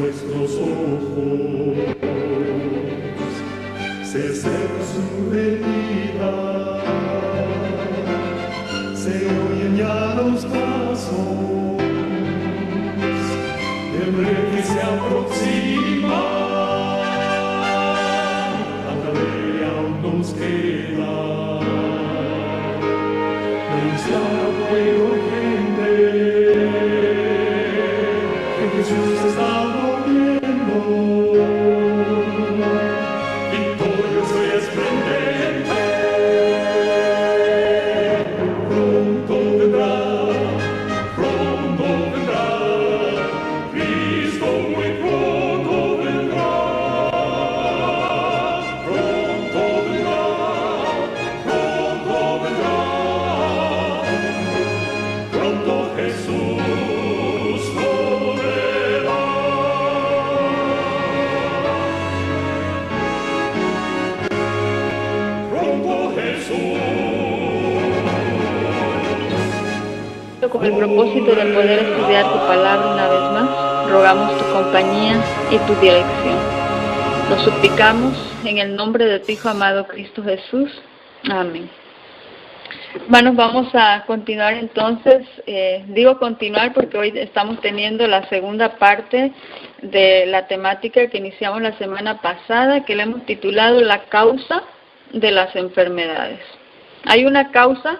nuestros ojos, se seca su herida, se oyen ya los pasos del rey que se aproxima. Tanta ley aún nos queda, anunciar a pueblo urgente que Jesús está volviendo, victorioso y esplendente. Pronto vendrá, Cristo muy pronto vendrá. Pronto vendrá, pronto Jesús volverá. Pronto Jesús. Con el propósito de poder estudiar tu palabra una vez más, rogamos tu compañía y tu dirección. Lo suplicamos en el nombre de tu Hijo amado Cristo Jesús. Amén. Hermanos, vamos a continuar entonces. Digo continuar porque hoy estamos teniendo la segunda parte de la temática que iniciamos la semana pasada, que le hemos titulado La causa de las enfermedades. Hay una causa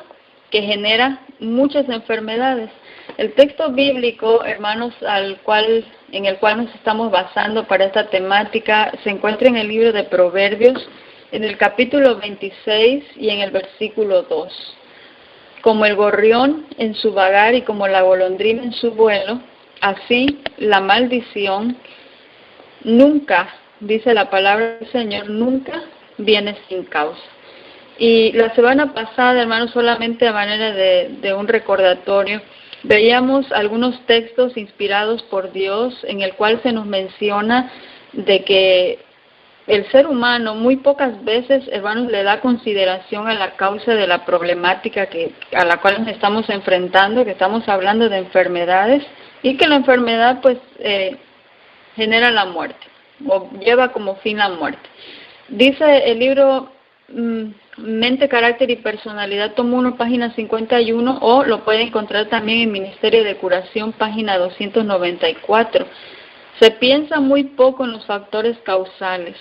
que genera muchas enfermedades. El texto bíblico, hermanos, en el cual nos estamos basando para esta temática, se encuentra en el libro de Proverbios, en el capítulo 26 y en el versículo 2. Como el gorrión en su vagar y como la golondrina en su vuelo, así la maldición nunca, dice la palabra del Señor, nunca viene sin causa. Y la semana pasada, hermanos, solamente a manera de un recordatorio, veíamos algunos textos inspirados por Dios en el cual se nos menciona de que el ser humano muy pocas veces, hermanos, le da consideración a la causa de la problemática a la cual nos estamos enfrentando, que estamos hablando de enfermedades, y que la enfermedad pues genera la muerte, o lleva como fin la muerte. Dice el libro Mente, Carácter y Personalidad, tomo 1, página 51, o lo puede encontrar también en Ministerio de Curación, página 294. Se piensa muy poco en los factores causales.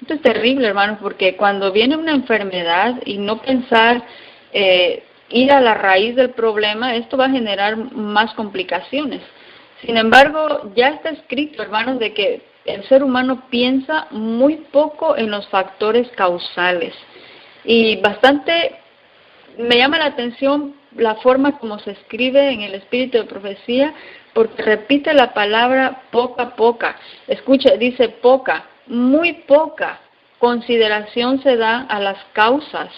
Esto es terrible, hermanos, porque cuando viene una enfermedad y no pensar, ir a la raíz del problema, esto va a generar más complicaciones. Sin embargo, ya está escrito, hermanos, de que el ser humano piensa muy poco en los factores causales. Y bastante me llama la atención la forma como se escribe en el espíritu de profecía, porque repite la palabra poca. Escuche, dice poca, muy poca consideración se da a las causas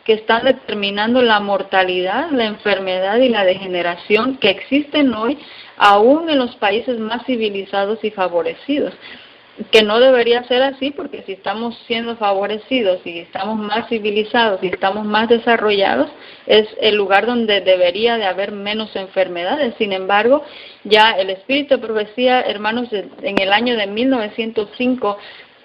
que están determinando la mortalidad, la enfermedad y la degeneración que existen hoy, aún en los países más civilizados y favorecidos. Que no debería ser así, porque si estamos siendo favorecidos y estamos más civilizados y estamos más desarrollados, es el lugar donde debería de haber menos enfermedades. Sin embargo, ya el espíritu de profecía, hermanos, en el año de 1905,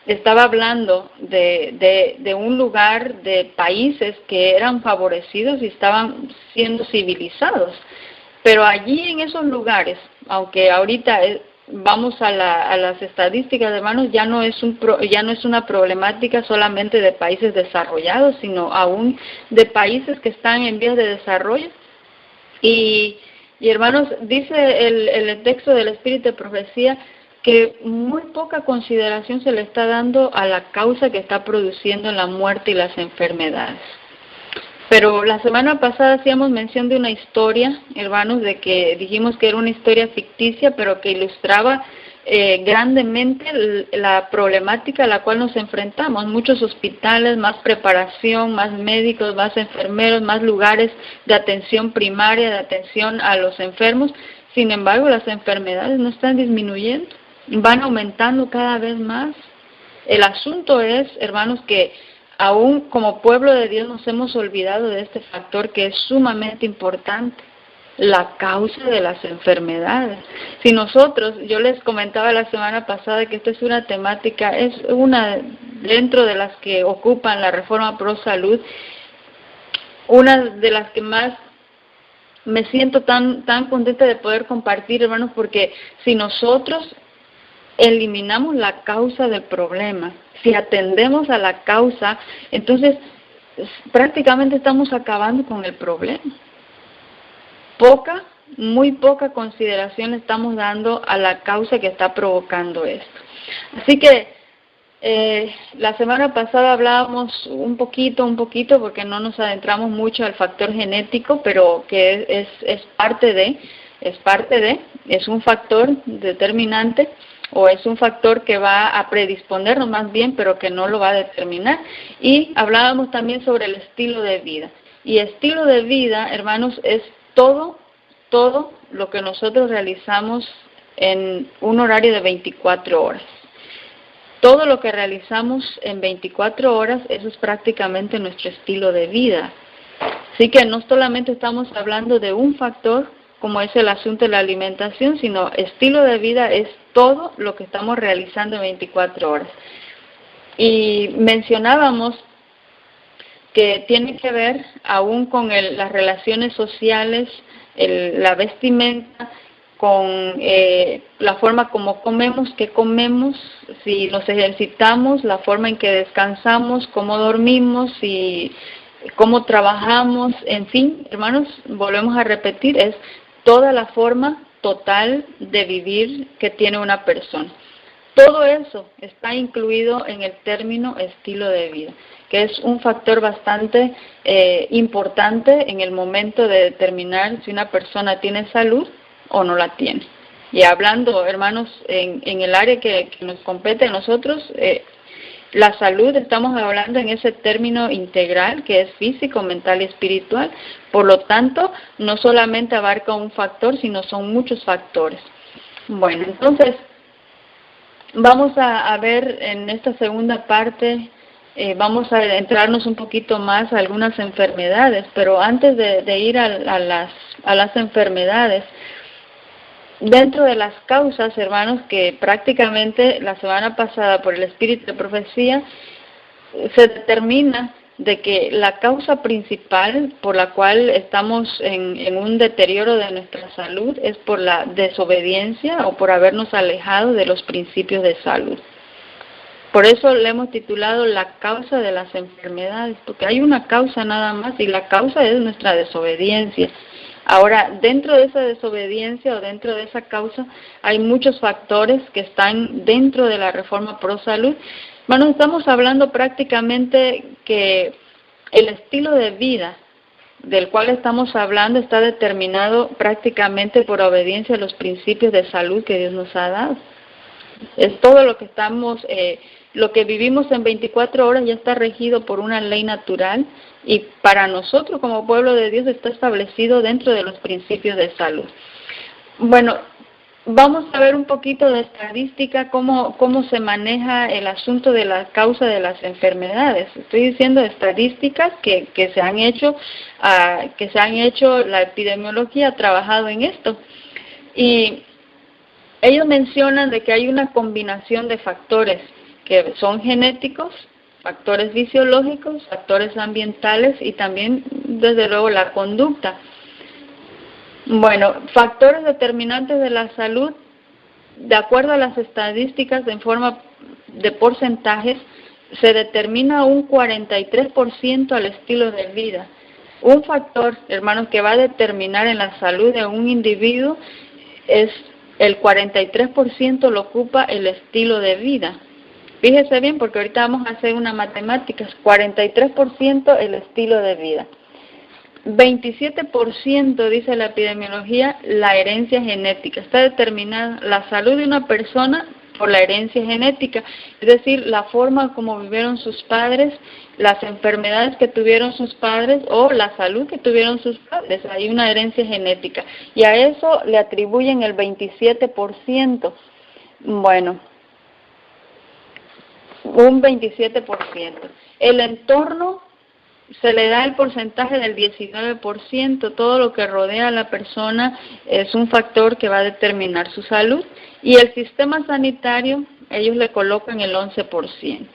estaba hablando de un lugar, de países que eran favorecidos y estaban siendo civilizados. Pero allí en esos lugares, aunque ahorita vamos a las estadísticas, hermanos, ya no es una problemática solamente de países desarrollados, sino aún de países que están en vías de desarrollo. Y hermanos, dice el texto del Espíritu de Profecía que muy poca consideración se le está dando a la causa que está produciendo la muerte y las enfermedades. Pero la semana pasada hacíamos mención de una historia, hermanos, de que dijimos que era una historia ficticia, pero que ilustraba grandemente la problemática a la cual nos enfrentamos. Muchos hospitales, más preparación, más médicos, más enfermeros, más lugares de atención primaria, de atención a los enfermos. Sin embargo, las enfermedades no están disminuyendo, van aumentando cada vez más. El asunto es, hermanos, que aún como pueblo de Dios nos hemos olvidado de este factor que es sumamente importante. la causa de las enfermedades. Si nosotros, yo les comentaba la semana pasada que esta es una temática, es una dentro de las que ocupan la Reforma Pro Salud, una de las que más me siento tan contenta de poder compartir, hermanos, porque si nosotros eliminamos la causa del problema, si atendemos a la causa, entonces prácticamente estamos acabando con el problema. Muy poca consideración le estamos dando a la causa que está provocando esto. Así que la semana pasada hablábamos un poquito, porque no nos adentramos mucho al factor genético, pero que es un factor determinante, o es un factor que va a predisponernos más bien, pero que no lo va a determinar. Y hablábamos también sobre el estilo de vida. Y estilo de vida, hermanos, es todo lo que nosotros realizamos en un horario de 24 horas. Todo lo que realizamos en 24 horas, eso es prácticamente nuestro estilo de vida. Así que no solamente estamos hablando de un factor, como es el asunto de la alimentación, sino estilo de vida es todo lo que estamos realizando en 24 horas. Y mencionábamos que tiene que ver aún con las relaciones sociales, la vestimenta, con la forma como comemos, qué comemos, si nos ejercitamos, la forma en que descansamos, cómo dormimos, y cómo trabajamos, en fin, hermanos, volvemos a repetir, es toda la forma total de vivir que tiene una persona. Todo eso está incluido en el término estilo de vida, que es un factor bastante importante en el momento de determinar si una persona tiene salud o no la tiene. Y hablando, hermanos, en el área que nos compete a nosotros, la salud, estamos hablando en ese término integral que es físico, mental y espiritual. Por lo tanto, no solamente abarca un factor, sino son muchos factores. Bueno, entonces, vamos a ver en esta segunda parte, vamos a entrarnos un poquito más a algunas enfermedades, pero antes de ir a las enfermedades, dentro de las causas, hermanos, que prácticamente la semana pasada por el espíritu de profecía se determina de que la causa principal por la cual estamos en un deterioro de nuestra salud es por la desobediencia o por habernos alejado de los principios de salud. Por eso le hemos titulado la causa de las enfermedades, porque hay una causa nada más y la causa es nuestra desobediencia. Ahora, dentro de esa desobediencia o dentro de esa causa hay muchos factores que están dentro de la Reforma Pro Salud. Bueno, estamos hablando prácticamente que el estilo de vida del cual estamos hablando está determinado prácticamente por obediencia a los principios de salud que Dios nos ha dado. Es todo lo que estamos, lo que vivimos en 24 horas ya está regido por una ley natural y para nosotros como pueblo de Dios está establecido dentro de los principios de salud. Bueno, vamos a ver un poquito de estadística, cómo se maneja el asunto de la causa de las enfermedades. Estoy diciendo estadísticas que se han hecho, la epidemiología ha trabajado en esto. Y ellos mencionan de que hay una combinación de factores que son genéticos, factores fisiológicos, factores ambientales y también, desde luego, la conducta. Bueno, factores determinantes de la salud, de acuerdo a las estadísticas en forma de porcentajes, se determina un 43% al estilo de vida. Un factor, hermanos, que va a determinar en la salud de un individuo es el 43% lo ocupa el estilo de vida. Fíjese bien, porque ahorita vamos a hacer una matemática, 43% el estilo de vida. 27% dice la epidemiología, la herencia genética. Está determinada la salud de una persona por la herencia genética, es decir, la forma como vivieron sus padres, las enfermedades que tuvieron sus padres o la salud que tuvieron sus padres. Hay una herencia genética y a eso le atribuyen el 27%. Bueno, un 27%. El entorno se le da el porcentaje del 19%, todo lo que rodea a la persona es un factor que va a determinar su salud, y el sistema sanitario, ellos le colocan el 11%.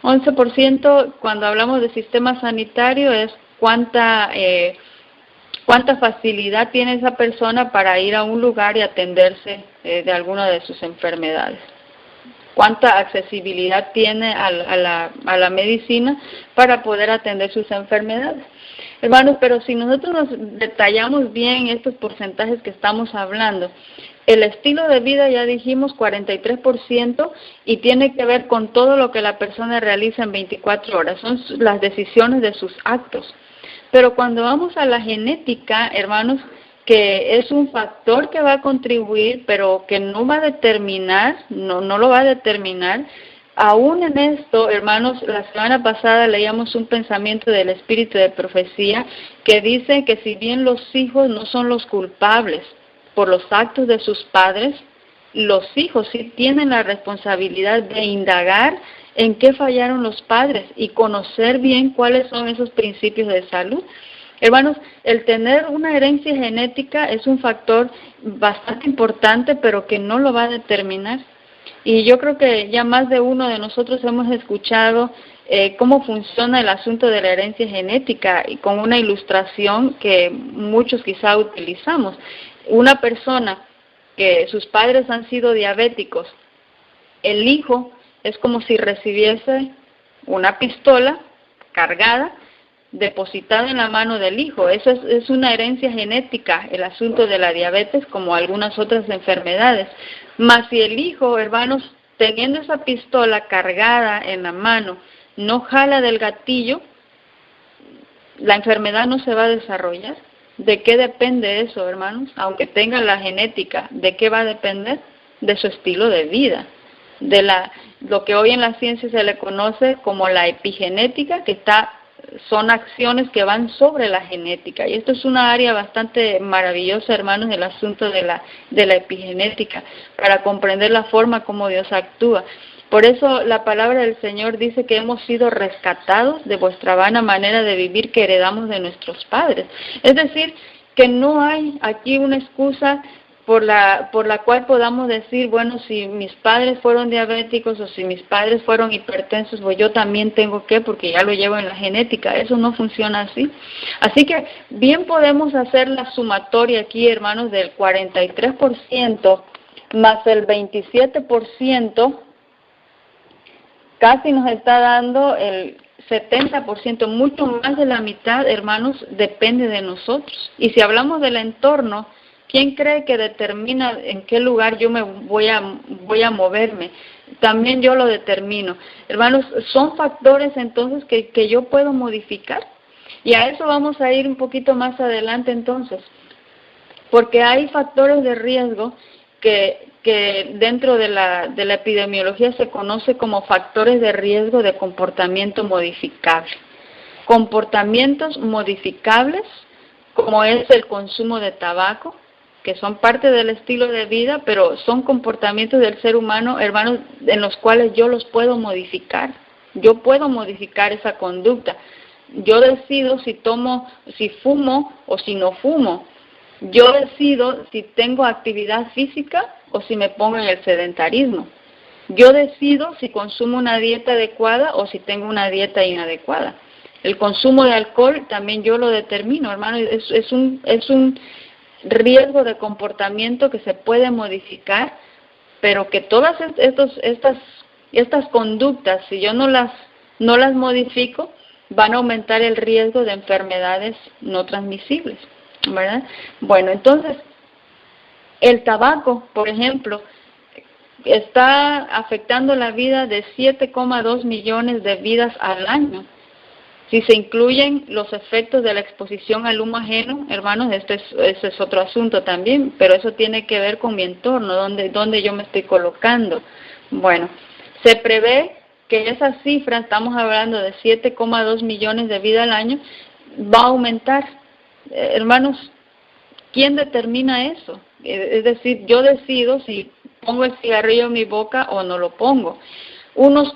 11%, cuando hablamos de sistema sanitario, es cuánta facilidad tiene esa persona para ir a un lugar y atenderse de alguna de sus enfermedades. Cuánta accesibilidad tiene a la medicina para poder atender sus enfermedades. Hermanos, pero si nosotros nos detallamos bien estos porcentajes que estamos hablando, el estilo de vida, ya dijimos, 43%, y tiene que ver con todo lo que la persona realiza en 24 horas, son las decisiones de sus actos. Pero cuando vamos a la genética, hermanos, que es un factor que va a contribuir, pero que no va a determinar, no lo va a determinar. Aún en esto, hermanos, la semana pasada leíamos un pensamiento del espíritu de profecía que dice que si bien los hijos no son los culpables por los actos de sus padres, los hijos sí tienen la responsabilidad de indagar en qué fallaron los padres y conocer bien cuáles son esos principios de salud. Hermanos, el tener una herencia genética es un factor bastante importante, pero que no lo va a determinar. Y yo creo que ya más de uno de nosotros hemos escuchado cómo funciona el asunto de la herencia genética, y con una ilustración que muchos quizá utilizamos. Una persona que sus padres han sido diabéticos, el hijo es como si recibiese una pistola cargada, depositada en la mano del hijo. Eso es una herencia genética, el asunto de la diabetes, como algunas otras enfermedades. Mas si el hijo, hermanos, teniendo esa pistola cargada en la mano, no jala del gatillo, la enfermedad no se va a desarrollar. ¿De qué depende eso, hermanos? Aunque tenga la genética, ¿de qué va a depender? De su estilo de vida, de lo que hoy en la ciencia se le conoce como la epigenética, que son acciones que van sobre la genética. Y esto es una área bastante maravillosa, hermanos, el asunto de la epigenética, para comprender la forma como Dios actúa. Por eso la palabra del Señor dice que hemos sido rescatados de vuestra vana manera de vivir que heredamos de nuestros padres. Es decir, que no hay aquí una excusa por la cual podamos decir, bueno, si mis padres fueron diabéticos o si mis padres fueron hipertensos, pues yo también tengo que, porque ya lo llevo en la genética. Eso no funciona así. Así que bien podemos hacer la sumatoria aquí, hermanos, del 43% más el 27%, casi nos está dando el 70%, mucho más de la mitad, hermanos, depende de nosotros. Y si hablamos del entorno, ¿quién cree que determina en qué lugar yo me voy a moverme? También yo lo determino. Hermanos, son factores entonces que yo puedo modificar. Y a eso vamos a ir un poquito más adelante entonces. Porque hay factores de riesgo que dentro de la epidemiología se conoce como factores de riesgo de comportamiento modificable. Comportamientos modificables, como es el consumo de tabaco, que son parte del estilo de vida, pero son comportamientos del ser humano, hermanos, en los cuales yo los puedo modificar. Yo puedo modificar esa conducta. Yo decido si fumo o si no fumo. Yo decido si tengo actividad física o si me pongo en el sedentarismo. Yo decido si consumo una dieta adecuada o si tengo una dieta inadecuada. El consumo de alcohol también yo lo determino, hermano. Es un riesgo de comportamiento que se puede modificar, pero que todas estas conductas, si yo no las modifico, van a aumentar el riesgo de enfermedades no transmisibles, ¿verdad? Bueno, entonces, el tabaco, por ejemplo, está afectando la vida de 7,2 millones de vidas al año. Si se incluyen los efectos de la exposición al humo ajeno, hermanos, ese es otro asunto también, pero eso tiene que ver con mi entorno, donde yo me estoy colocando. Bueno, se prevé que esa cifra, estamos hablando de 7,2 millones de vidas al año, va a aumentar. Hermanos, ¿quién determina eso? Es decir, yo decido si pongo el cigarrillo en mi boca o no lo pongo. Unos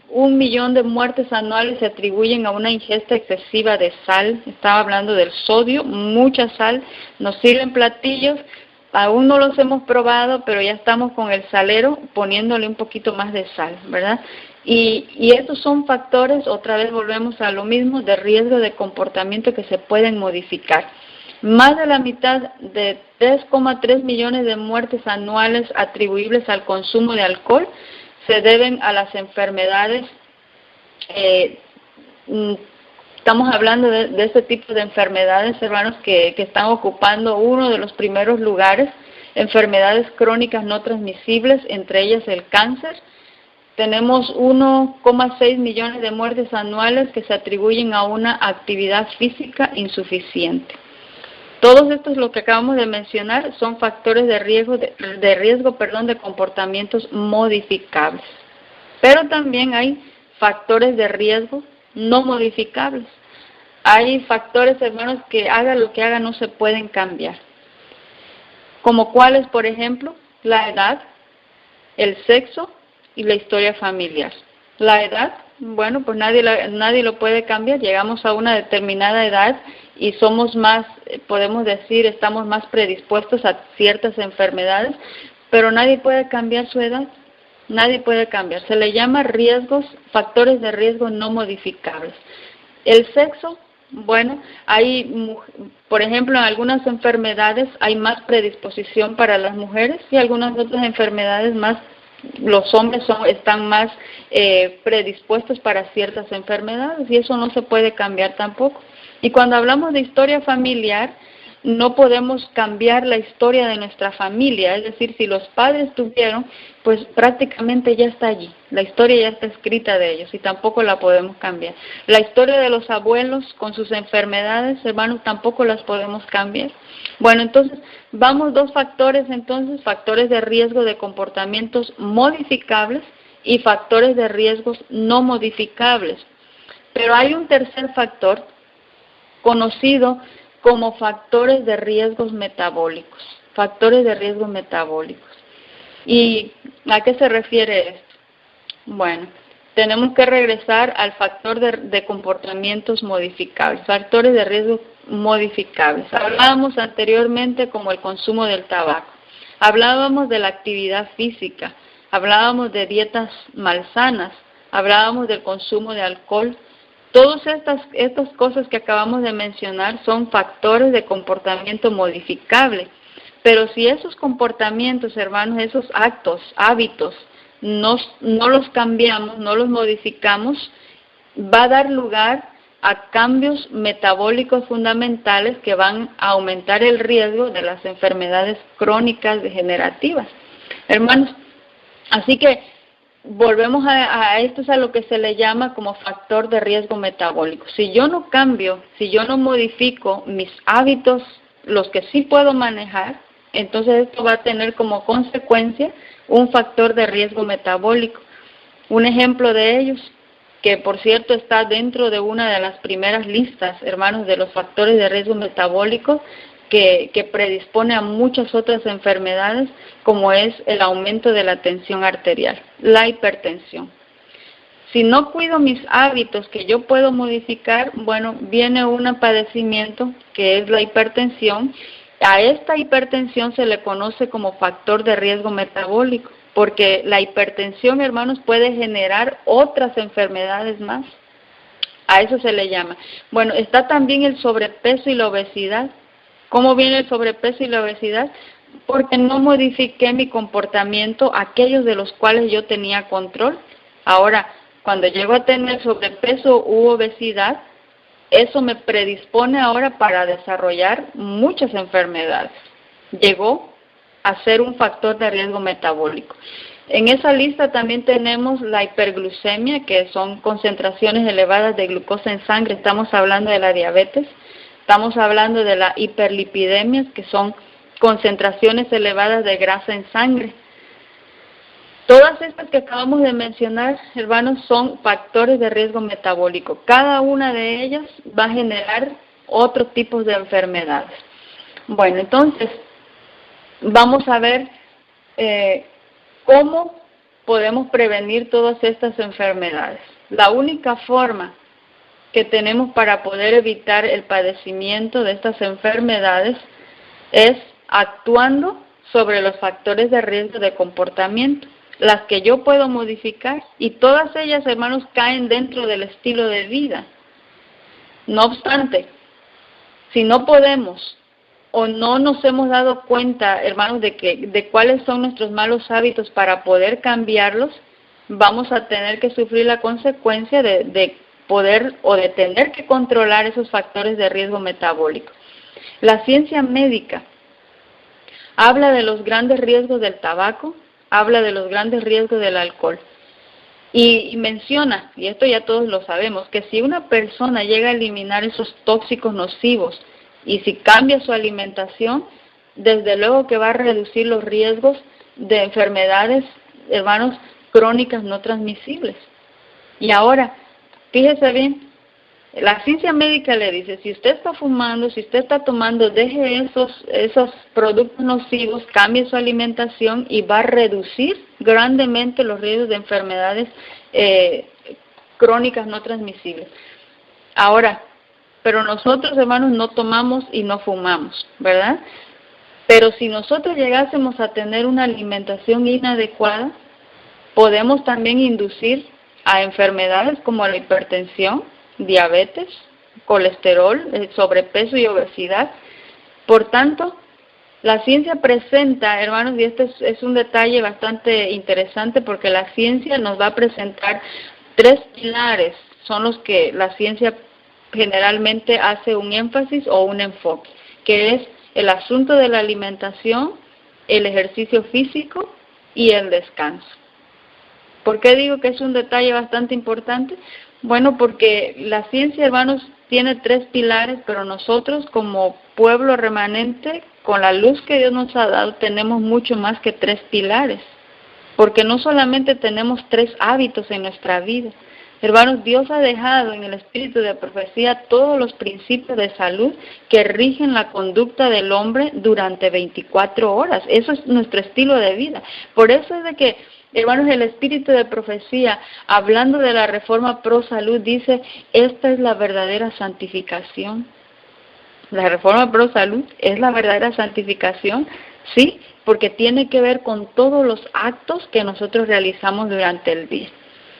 1 millón de muertes anuales se atribuyen a una ingesta excesiva de sal. Estaba hablando del sodio, mucha sal. Nos sirven platillos, aún no los hemos probado, pero ya estamos con el salero poniéndole un poquito más de sal, ¿verdad? Y estos son factores, otra vez volvemos a lo mismo, de riesgo de comportamiento que se pueden modificar. Más de la mitad de 3,3 millones de muertes anuales atribuibles al consumo de alcohol se deben a las enfermedades. Estamos hablando de este tipo de enfermedades, hermanos, que están ocupando uno de los primeros lugares, enfermedades crónicas no transmisibles, entre ellas el cáncer. Tenemos 1,6 millones de muertes anuales que se atribuyen a una actividad física insuficiente. Todos estos, lo que acabamos de mencionar, son factores de riesgo de comportamientos modificables. Pero también hay factores de riesgo no modificables. Hay factores, hermanos, que haga lo que haga no se pueden cambiar. Como cuáles, por ejemplo, la edad, el sexo y la historia familiar. La edad, bueno, pues nadie lo puede cambiar. Llegamos a una determinada edad y somos más, podemos decir, estamos más predispuestos a ciertas enfermedades, pero nadie puede cambiar su edad. Nadie puede cambiar. Se le llama factores de riesgo no modificables. El sexo, bueno, por ejemplo, en algunas enfermedades hay más predisposición para las mujeres y algunas otras enfermedades más, los hombres están más predispuestos para ciertas enfermedades y eso no se puede cambiar tampoco. Y cuando hablamos de historia familiar, no podemos cambiar la historia de nuestra familia, es decir, si los padres tuvieron, pues prácticamente ya está allí, la historia ya está escrita de ellos y tampoco la podemos cambiar. La historia de los abuelos con sus enfermedades, hermanos, tampoco las podemos cambiar. Bueno, entonces, vamos dos factores, factores de riesgo de comportamientos modificables y factores de riesgos no modificables. Pero hay un tercer factor conocido como factores de riesgos metabólicos, factores de riesgo metabólicos. ¿Y a qué se refiere esto? Bueno, tenemos que regresar al factor de comportamientos modificables, factores de riesgo modificables. Hablábamos anteriormente como el consumo del tabaco, hablábamos de la actividad física, hablábamos de dietas malsanas, hablábamos del consumo de alcohol. Todas estas cosas que acabamos de mencionar son factores de comportamiento modificable, pero si esos comportamientos, hermanos, esos actos, hábitos, no los cambiamos, no los modificamos, va a dar lugar a cambios metabólicos fundamentales que van a aumentar el riesgo de las enfermedades crónicas degenerativas. Hermanos, así que volvemos a esto, es a lo que se le llama como factor de riesgo metabólico. Si yo no cambio, si yo no modifico mis hábitos, los que sí puedo manejar, entonces esto va a tener como consecuencia un factor de riesgo metabólico. Un ejemplo de ellos, que por cierto está dentro de una de las primeras listas, hermanos, de los factores de riesgo metabólico, que predispone a muchas otras enfermedades, como es el aumento de la tensión arterial, la hipertensión. Si no cuido mis hábitos que yo puedo modificar, bueno, viene un padecimiento que es la hipertensión. A esta hipertensión se le conoce como factor de riesgo metabólico, porque la hipertensión, hermanos, puede generar otras enfermedades más. A eso se le llama. Bueno, está también el sobrepeso y la obesidad. ¿Cómo viene el sobrepeso y la obesidad? Porque no modifiqué mi comportamiento, aquellos de los cuales yo tenía control. Ahora, cuando llego a tener sobrepeso u obesidad, eso me predispone ahora para desarrollar muchas enfermedades. Llegó a ser un factor de riesgo metabólico. En esa lista también tenemos la hiperglucemia, que son concentraciones elevadas de glucosa en sangre. Estamos hablando de la diabetes. Estamos hablando de la hiperlipidemia, que son concentraciones elevadas de grasa en sangre. Todas estas que acabamos de mencionar, hermanos, son factores de riesgo metabólico. Cada una de ellas va a generar otros tipos de enfermedades. Bueno, entonces, vamos a ver cómo podemos prevenir todas estas enfermedades. La única forma que tenemos para poder evitar el padecimiento de estas enfermedades es actuando sobre los factores de riesgo de comportamiento, las que yo puedo modificar, y todas ellas, hermanos, caen dentro del estilo de vida. No obstante, si no podemos o no nos hemos dado cuenta, hermanos, de cuáles son nuestros malos hábitos para poder cambiarlos, vamos a tener que sufrir la consecuencia de poder o de tener que controlar esos factores de riesgo metabólico. La ciencia médica habla de los grandes riesgos del tabaco, habla de los grandes riesgos del alcohol y menciona, y esto ya todos lo sabemos, que si una persona llega a eliminar esos tóxicos nocivos y si cambia su alimentación, desde luego que va a reducir los riesgos de enfermedades, hermanos, crónicas no transmisibles. Y ahora, fíjese bien, la ciencia médica le dice, si usted está fumando, si usted está tomando, deje esos productos nocivos, cambie su alimentación y va a reducir grandemente los riesgos de enfermedades crónicas no transmisibles. Ahora, pero nosotros, hermanos, no tomamos y no fumamos, ¿verdad? Pero si nosotros llegásemos a tener una alimentación inadecuada, podemos también inducir a enfermedades como la hipertensión, diabetes, colesterol, sobrepeso y obesidad. Por tanto, la ciencia presenta, hermanos, y este es un detalle bastante interesante porque la ciencia nos va a presentar 3 pilares, son los que la ciencia generalmente hace un énfasis o un enfoque, que es el asunto de la alimentación, el ejercicio físico y el descanso. ¿Por qué digo que es un detalle bastante importante? Bueno, porque la ciencia, hermanos, tiene 3 pilares, pero nosotros como pueblo remanente, con la luz que Dios nos ha dado, tenemos mucho más que 3 pilares, porque no solamente tenemos 3 hábitos en nuestra vida. Hermanos, Dios ha dejado en el espíritu de profecía todos los principios de salud que rigen la conducta del hombre durante 24 horas. Eso es nuestro estilo de vida. Por eso es de que, hermanos, el espíritu de profecía, hablando de la reforma pro salud, dice, esta es la verdadera santificación. La reforma pro salud es la verdadera santificación, sí, porque tiene que ver con todos los actos que nosotros realizamos durante el día.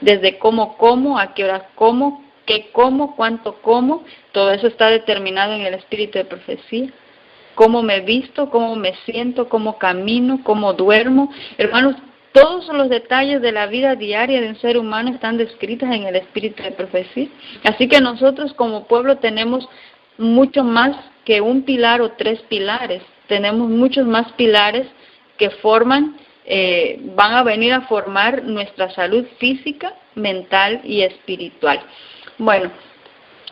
Desde cómo como, a qué horas como, qué como, cuánto como, todo eso está determinado en el espíritu de profecía. Cómo me visto, cómo me siento, cómo camino, cómo duermo. Hermanos, todos los detalles de la vida diaria de un ser humano están descritos en el espíritu de profecía. Así que nosotros como pueblo tenemos mucho más que un pilar o 3 pilares. Tenemos muchos más pilares que van a venir a formar nuestra salud física, mental y espiritual. Bueno,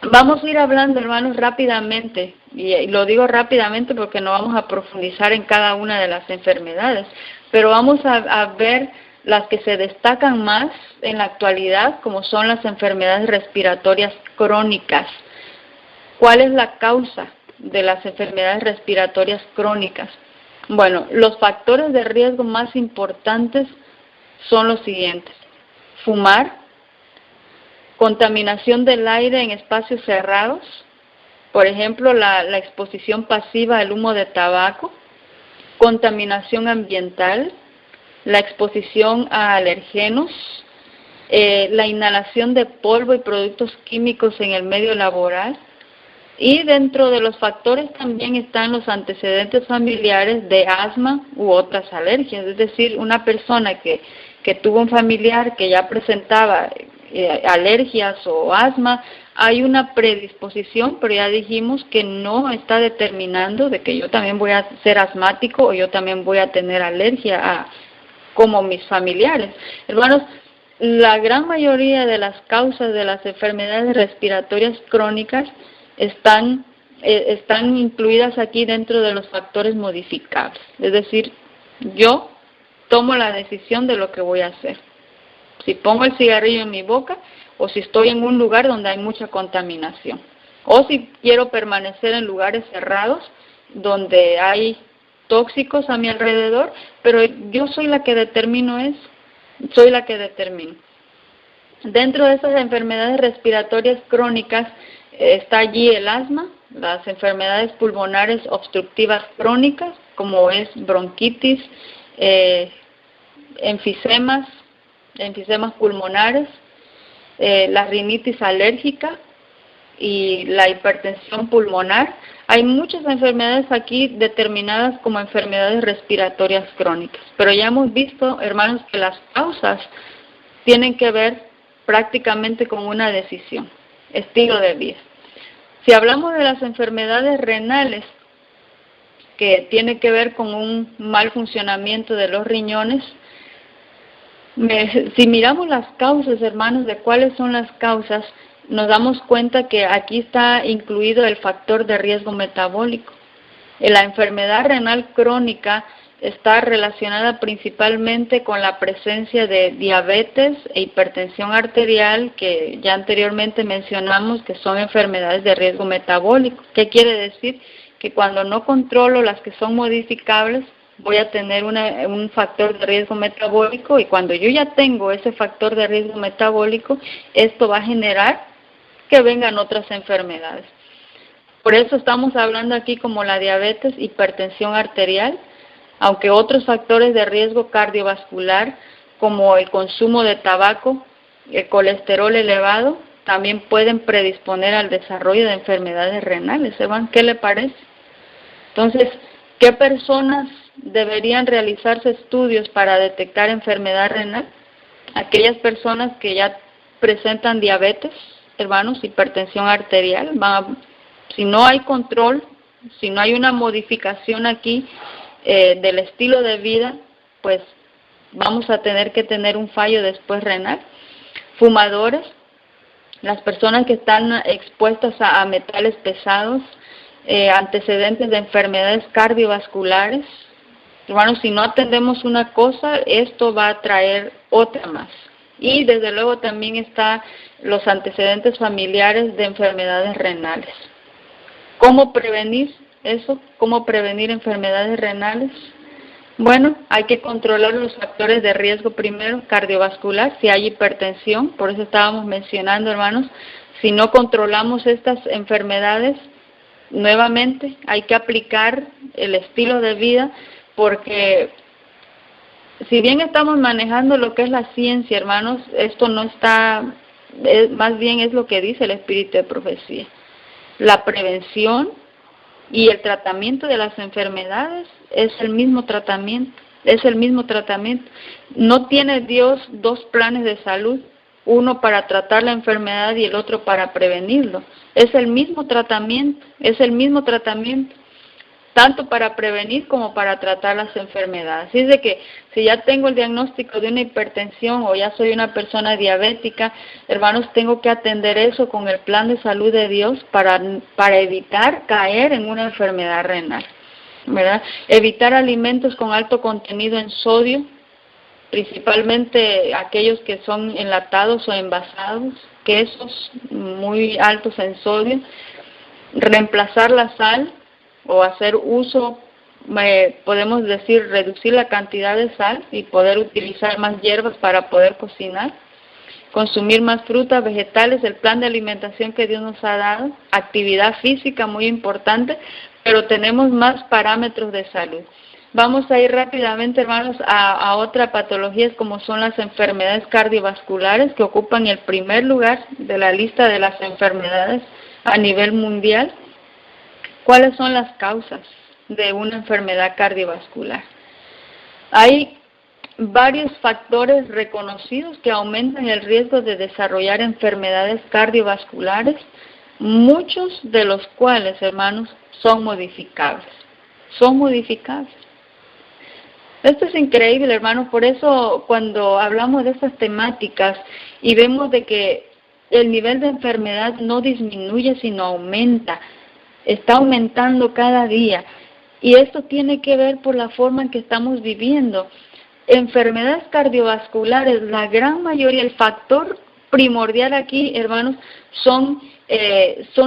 vamos a ir hablando, hermanos, rápidamente, y lo digo rápidamente porque no vamos a profundizar en cada una de las enfermedades, pero vamos a ver las que se destacan más en la actualidad, como son las enfermedades respiratorias crónicas. ¿Cuál es la causa de las enfermedades respiratorias crónicas? Bueno, los factores de riesgo más importantes son los siguientes: fumar, contaminación del aire en espacios cerrados, por ejemplo, la exposición pasiva al humo de tabaco, contaminación ambiental, la exposición a alergenos, la inhalación de polvo y productos químicos en el medio laboral. Y dentro de los factores también están los antecedentes familiares de asma u otras alergias. Es decir, una persona que tuvo un familiar que ya presentaba alergias o asma, hay una predisposición, pero ya dijimos que no está determinando de que yo también voy a ser asmático o yo también voy a tener alergia como mis familiares. Hermanos, la gran mayoría de las causas de las enfermedades respiratorias crónicas están incluidas aquí dentro de los factores modificables. Es decir, yo tomo la decisión de lo que voy a hacer. Si pongo el cigarrillo en mi boca o si estoy en un lugar donde hay mucha contaminación. O si quiero permanecer en lugares cerrados donde hay tóxicos a mi alrededor, pero yo soy la que determino eso. soy la que determino. Dentro de esas enfermedades respiratorias crónicas está allí el asma, las enfermedades pulmonares obstructivas crónicas, como es bronquitis, enfisemas pulmonares, la rinitis alérgica y la hipertensión pulmonar. Hay muchas enfermedades aquí determinadas como enfermedades respiratorias crónicas, pero ya hemos visto, hermanos, que las causas tienen que ver prácticamente con una decisión, estilo de vida. Si hablamos de las enfermedades renales, que tiene que ver con un mal funcionamiento de los riñones, si miramos las causas, hermanos, de cuáles son las causas, nos damos cuenta que aquí está incluido el factor de riesgo metabólico. La enfermedad renal crónica está relacionada principalmente con la presencia de diabetes e hipertensión arterial, que ya anteriormente mencionamos que son enfermedades de riesgo metabólico. ¿Qué quiere decir? Que cuando no controlo las que son modificables, voy a tener un factor de riesgo metabólico, y cuando yo ya tengo ese factor de riesgo metabólico, esto va a generar que vengan otras enfermedades. Por eso estamos hablando aquí como la diabetes, hipertensión arterial, aunque otros factores de riesgo cardiovascular, como el consumo de tabaco, el colesterol elevado, también pueden predisponer al desarrollo de enfermedades renales. ¿Hermano, qué le parece? Entonces, ¿qué personas deberían realizarse estudios para detectar enfermedad renal? Aquellas personas que ya presentan diabetes, hermanos, hipertensión arterial. Si no hay control, si no hay una modificación aquí del estilo de vida, pues vamos a tener que tener un fallo después renal. Fumadores, las personas que están expuestas a metales pesados, antecedentes de enfermedades cardiovasculares. Hermanos, si no atendemos una cosa, esto va a traer otra más. Y desde luego también están los antecedentes familiares de enfermedades renales. ¿Cómo prevenir eso? ¿Cómo prevenir enfermedades renales? Bueno, hay que controlar los factores de riesgo primero, cardiovascular, si hay hipertensión, por eso estábamos mencionando, hermanos, si no controlamos estas enfermedades, nuevamente hay que aplicar el estilo de vida, porque si bien estamos manejando lo que es la ciencia, hermanos, esto no está, más bien es lo que dice el espíritu de profecía. La prevención y el tratamiento de las enfermedades es el mismo tratamiento, No tiene Dios dos planes de salud, uno para tratar la enfermedad y el otro para prevenirlo. Es el mismo tratamiento, tanto para prevenir como para tratar las enfermedades. Así es de que si ya tengo el diagnóstico de una hipertensión o ya soy una persona diabética, hermanos, tengo que atender eso con el plan de salud de Dios para evitar caer en una enfermedad renal, ¿verdad? Evitar alimentos con alto contenido en sodio, principalmente aquellos que son enlatados o envasados, quesos muy altos en sodio. Reemplazar la sal, o hacer uso, podemos decir, reducir la cantidad de sal y poder utilizar más hierbas para poder cocinar. Consumir más frutas, vegetales, el plan de alimentación que Dios nos ha dado. Actividad física, muy importante, pero tenemos más parámetros de salud. Vamos a ir rápidamente, hermanos, a otras patologías como son las enfermedades cardiovasculares, que ocupan el primer lugar de la lista de las enfermedades a nivel mundial. ¿Cuáles son las causas de una enfermedad cardiovascular? Hay varios factores reconocidos que aumentan el riesgo de desarrollar enfermedades cardiovasculares, muchos de los cuales, hermanos, son modificables. Esto es increíble, hermanos, por eso cuando hablamos de estas temáticas y vemos de que el nivel de enfermedad no disminuye, sino aumenta, está aumentando cada día, y esto tiene que ver por la forma en que estamos viviendo. Enfermedades cardiovasculares, la gran mayoría, el factor primordial aquí, hermanos, son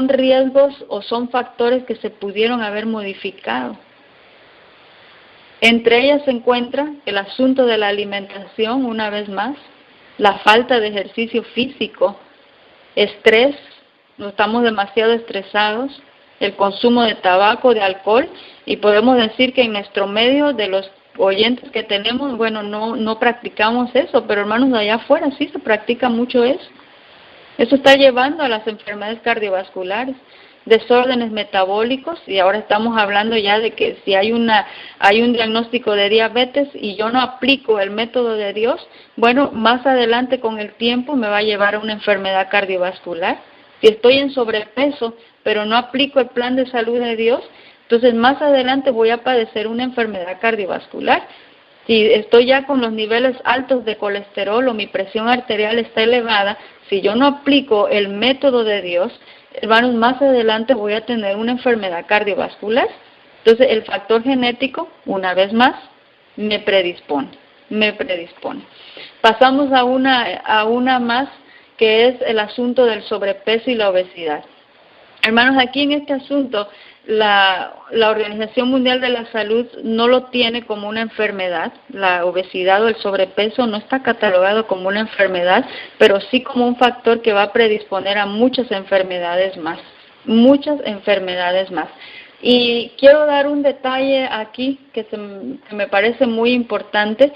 riesgos o son factores que se pudieron haber modificado. Entre ellas se encuentra el asunto de la alimentación, una vez más, la falta de ejercicio físico, estrés, no estamos demasiado estresados, el consumo de tabaco, de alcohol, y podemos decir que en nuestro medio de los oyentes que tenemos, bueno, no practicamos eso, pero hermanos, de allá afuera sí se practica mucho eso. Eso está llevando a las enfermedades cardiovasculares, desórdenes metabólicos, y ahora estamos hablando ya de que si hay un diagnóstico de diabetes y yo no aplico el método de Dios, bueno, más adelante con el tiempo me va a llevar a una enfermedad cardiovascular. Si estoy en sobrepeso, pero no aplico el plan de salud de Dios, entonces más adelante voy a padecer una enfermedad cardiovascular. Si estoy ya con los niveles altos de colesterol o mi presión arterial está elevada, si yo no aplico el método de Dios, hermanos, más adelante voy a tener una enfermedad cardiovascular. Entonces, el factor genético, una vez más, me predispone. Pasamos a una más, que es el asunto del sobrepeso y la obesidad. Hermanos, aquí en este asunto, la Organización Mundial de la Salud no lo tiene como una enfermedad. La obesidad o el sobrepeso no está catalogado como una enfermedad, pero sí como un factor que va a predisponer a muchas enfermedades más. Y quiero dar un detalle aquí que me parece muy importante,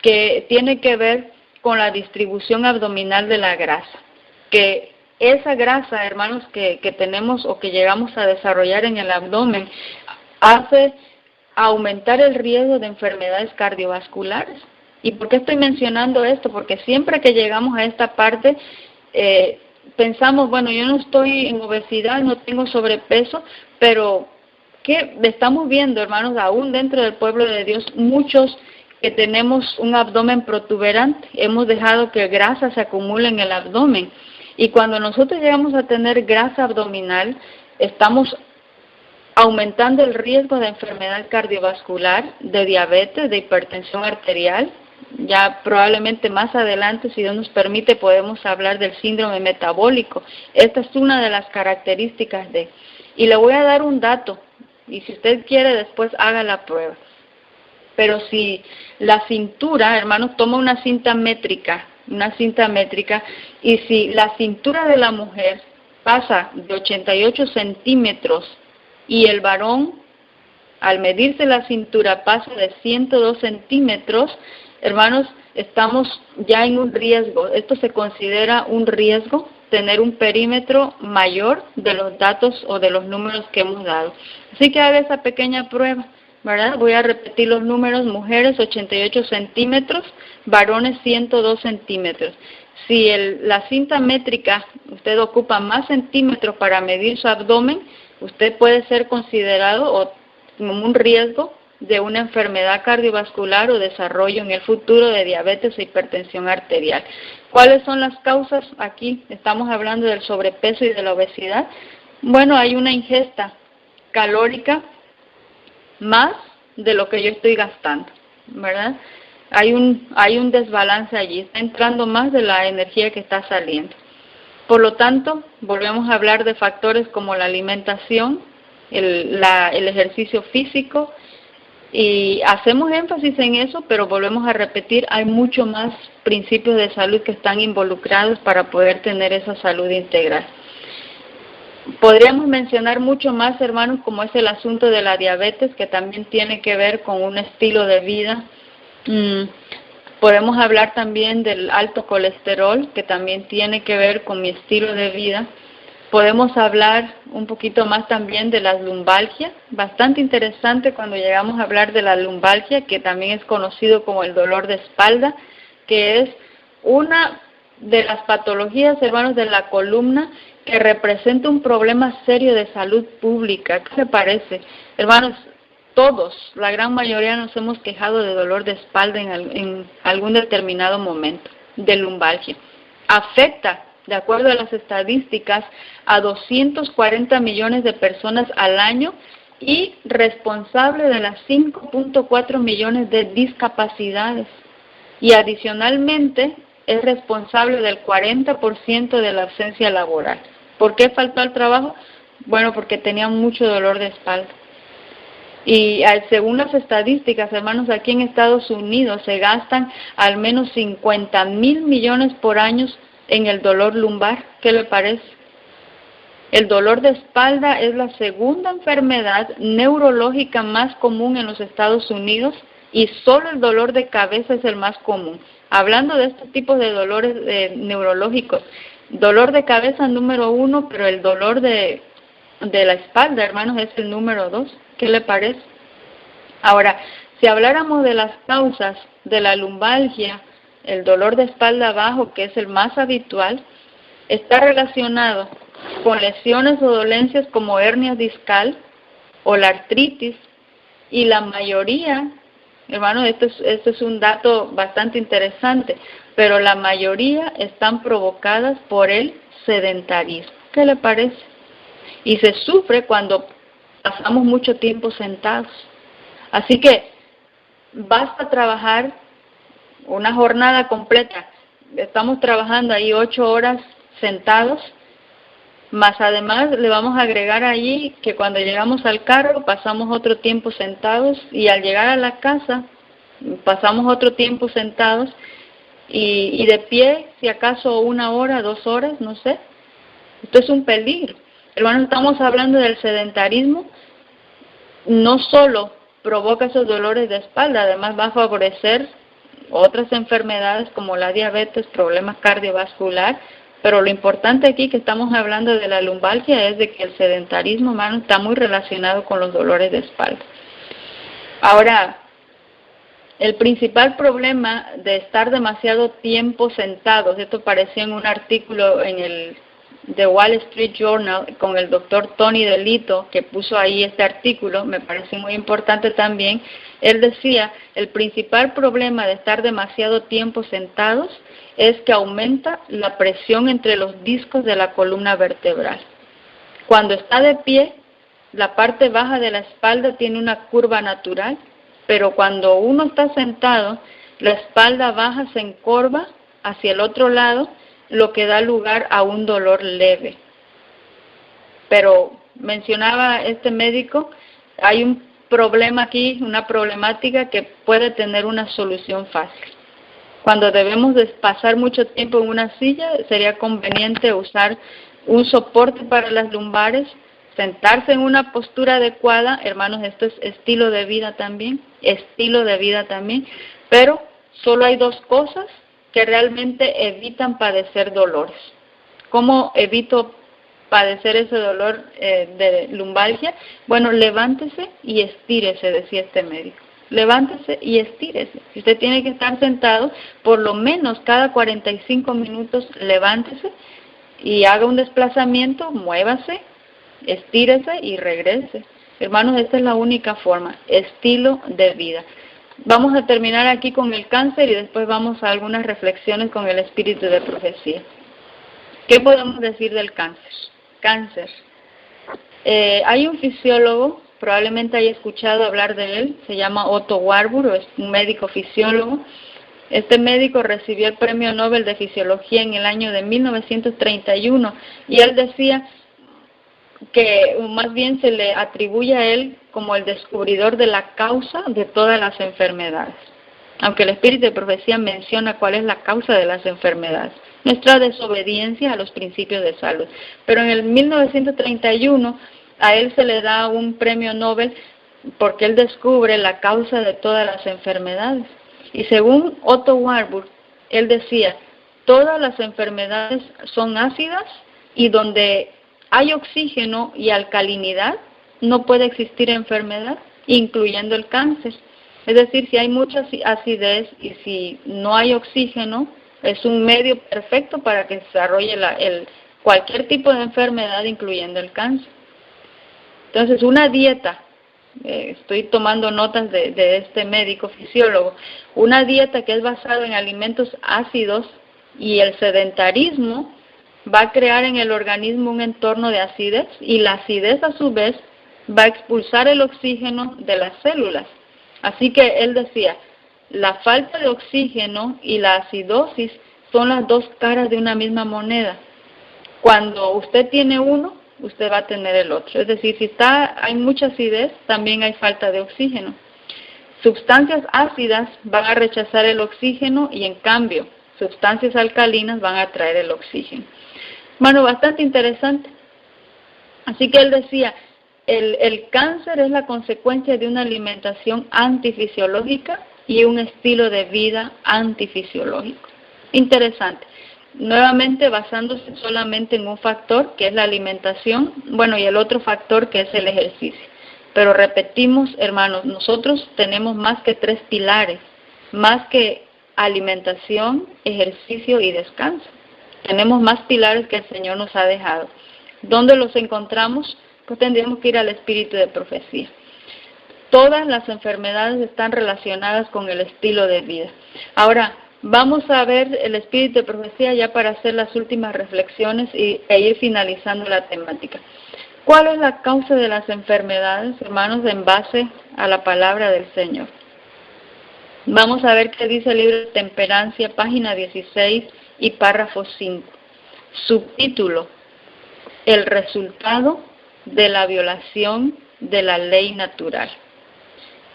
que tiene que ver con la distribución abdominal de la grasa, que esa grasa, hermanos, que tenemos o que llegamos a desarrollar en el abdomen, hace aumentar el riesgo de enfermedades cardiovasculares. ¿Y por qué estoy mencionando esto? Porque siempre que llegamos a esta parte, pensamos, bueno, yo no estoy en obesidad, no tengo sobrepeso, pero ¿qué estamos viendo, hermanos? Aún dentro del pueblo de Dios, muchos que tenemos un abdomen protuberante, hemos dejado que grasa se acumule en el abdomen. Y cuando nosotros llegamos a tener grasa abdominal, estamos aumentando el riesgo de enfermedad cardiovascular, de diabetes, de hipertensión arterial. Ya probablemente más adelante, si Dios nos permite, podemos hablar del síndrome metabólico. Esta es una de las características de. Y le voy a dar un dato, y si usted quiere después haga la prueba. Pero si la cintura, hermanos, toma una cinta métrica, y si la cintura de la mujer pasa de 88 centímetros y el varón, al medirse la cintura, pasa de 102 centímetros, hermanos, estamos ya en un riesgo. Esto se considera un riesgo, tener un perímetro mayor de los datos o de los números que hemos dado. Así que haga esa pequeña prueba, ¿verdad? Voy a repetir los números: mujeres 88 centímetros, varones 102 centímetros. Si la cinta métrica, usted ocupa más centímetros para medir su abdomen, usted puede ser considerado como un riesgo de una enfermedad cardiovascular o desarrollo en el futuro de diabetes e hipertensión arterial. ¿Cuáles son las causas? Aquí estamos hablando del sobrepeso y de la obesidad. Bueno, hay una ingesta calórica más de lo que yo estoy gastando, ¿verdad? Hay un desbalance allí, está entrando más de la energía que está saliendo. Por lo tanto, volvemos a hablar de factores como la alimentación, el ejercicio físico, y hacemos énfasis en eso, pero volvemos a repetir, hay mucho más principios de salud que están involucrados para poder tener esa salud integral. Podríamos mencionar mucho más, hermanos, como es el asunto de la diabetes, que también tiene que ver con un estilo de vida. Podemos hablar también del alto colesterol, que también tiene que ver con mi estilo de vida. Podemos hablar un poquito más también de las lumbalgias, bastante interesante cuando llegamos a hablar de la lumbalgia, que también es conocido como el dolor de espalda, que es una de las patologías, hermanos, de la columna, que representa un problema serio de salud pública. ¿Qué le parece? Hermanos, todos, la gran mayoría nos hemos quejado de dolor de espalda en algún determinado momento, de lumbalgia. Afecta, de acuerdo a las estadísticas, a 240 millones de personas al año y responsable de las 5.4 millones de discapacidades. Y adicionalmente es responsable del 40% de la ausencia laboral. ¿Por qué faltó al trabajo? Bueno, porque tenía mucho dolor de espalda. Y según las estadísticas, hermanos, aquí en Estados Unidos se gastan al menos 50,000 millones por año en el dolor lumbar. ¿Qué le parece? El dolor de espalda es la segunda enfermedad neurológica más común en los Estados Unidos y solo el dolor de cabeza es el más común. Hablando de estos tipos de dolores neurológicos, dolor de cabeza número 1, pero el dolor de la espalda, hermanos, es el número 2. ¿Qué le parece? Ahora, si habláramos de las causas de la lumbalgia, el dolor de espalda bajo, que es el más habitual, está relacionado con lesiones o dolencias como hernia discal o la artritis, y la mayoría, hermano, esto es un dato bastante interesante, pero la mayoría están provocadas por el sedentarismo. ¿Qué le parece? Y se sufre cuando pasamos mucho tiempo sentados. Así que basta trabajar una jornada completa. Estamos trabajando ahí 8 horas sentados, más además le vamos a agregar allí que cuando llegamos al carro pasamos otro tiempo sentados, y al llegar a la casa pasamos otro tiempo sentados, y de pie si acaso 1 hora, 2 horas, no sé. Esto es un peligro. Hermanos, estamos hablando del sedentarismo. No solo provoca esos dolores de espalda, además va a favorecer otras enfermedades como la diabetes, problemas cardiovasculares, pero lo importante aquí que estamos hablando de la lumbalgia es de que el sedentarismo, hermano, está muy relacionado con los dolores de espalda. Ahora, el principal problema de estar demasiado tiempo sentados, esto apareció en un artículo en el The Wall Street Journal con el doctor Tony DeLito, que puso ahí este artículo, me parece muy importante también. Él decía, el principal problema de estar demasiado tiempo sentados es que aumenta la presión entre los discos de la columna vertebral. Cuando está de pie, la parte baja de la espalda tiene una curva natural, pero cuando uno está sentado, la espalda baja se encorva hacia el otro lado, lo que da lugar a un dolor leve. Pero mencionaba este médico, hay un problema aquí, una problemática que puede tener una solución fácil. Cuando debemos de pasar mucho tiempo en una silla, sería conveniente usar un soporte para las lumbares, sentarse en una postura adecuada. Hermanos, esto es estilo de vida también, pero solo hay 2 cosas que realmente evitan padecer dolores. ¿Cómo evito padecer ese dolor de lumbalgia? Bueno, levántese y estírese, decía este médico. Levántese y estírese. Si usted tiene que estar sentado, por lo menos cada 45 minutos levántese y haga un desplazamiento, muévase, estírese y regrese. Hermanos, esta es la única forma, estilo de vida. Vamos a terminar aquí con el cáncer y después vamos a algunas reflexiones con el espíritu de profecía. ¿Qué podemos decir del cáncer? Cáncer. Hay un fisiólogo, probablemente haya escuchado hablar de él, se llama Otto Warburg, es un médico fisiólogo. Este médico recibió el Premio Nobel de Fisiología en el año de 1931 y él decía que más bien se le atribuye a él como el descubridor de la causa de todas las enfermedades. Aunque el espíritu de profecía menciona cuál es la causa de las enfermedades, nuestra desobediencia a los principios de salud. Pero en el 1931 a él se le da un premio Nobel porque él descubre la causa de todas las enfermedades. Y según Otto Warburg, él decía, todas las enfermedades son ácidas y donde hay oxígeno y alcalinidad no puede existir enfermedad, incluyendo el cáncer. Es decir, si hay mucha acidez y si no hay oxígeno, es un medio perfecto para que se desarrolle cualquier tipo de enfermedad, incluyendo el cáncer. Entonces, una dieta, estoy tomando notas de este médico fisiólogo, una dieta que es basada en alimentos ácidos y el sedentarismo va a crear en el organismo un entorno de acidez y la acidez a su vez va a expulsar el oxígeno de las células. Así que él decía, la falta de oxígeno y la acidosis son las 2 caras de una misma moneda. Cuando usted tiene uno, usted va a tener el otro. Es decir, si hay mucha acidez, también hay falta de oxígeno. Sustancias ácidas van a rechazar el oxígeno y en cambio, sustancias alcalinas van a traer el oxígeno. Bueno, bastante interesante. Así que él decía, el cáncer es la consecuencia de una alimentación antifisiológica y un estilo de vida antifisiológico. Interesante. Nuevamente basándose solamente en un factor que es la alimentación, bueno, y el otro factor que es el ejercicio. Pero repetimos, hermanos, nosotros tenemos más que 3 pilares, más que alimentación, ejercicio y descanso. Tenemos más pilares que el Señor nos ha dejado. ¿Dónde los encontramos? Pues tendríamos que ir al espíritu de profecía. Todas las enfermedades están relacionadas con el estilo de vida. Ahora, vamos a ver el espíritu de profecía ya para hacer las últimas reflexiones e ir finalizando la temática. ¿Cuál es la causa de las enfermedades, hermanos, en base a la palabra del Señor? Vamos a ver qué dice el libro de Temperancia, página 16 y párrafo 5. Subtítulo: el resultado de la violación de la ley natural.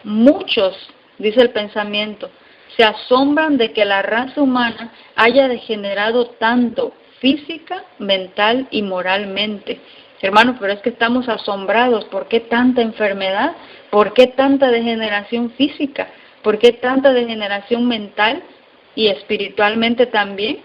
Muchos, dice el pensamiento, se asombran de que la raza humana haya degenerado tanto física, mental y moralmente. Hermanos, pero es que estamos asombrados. ¿Por qué tanta enfermedad? ¿Por qué tanta degeneración física? ¿Por qué tanta degeneración mental y espiritualmente también?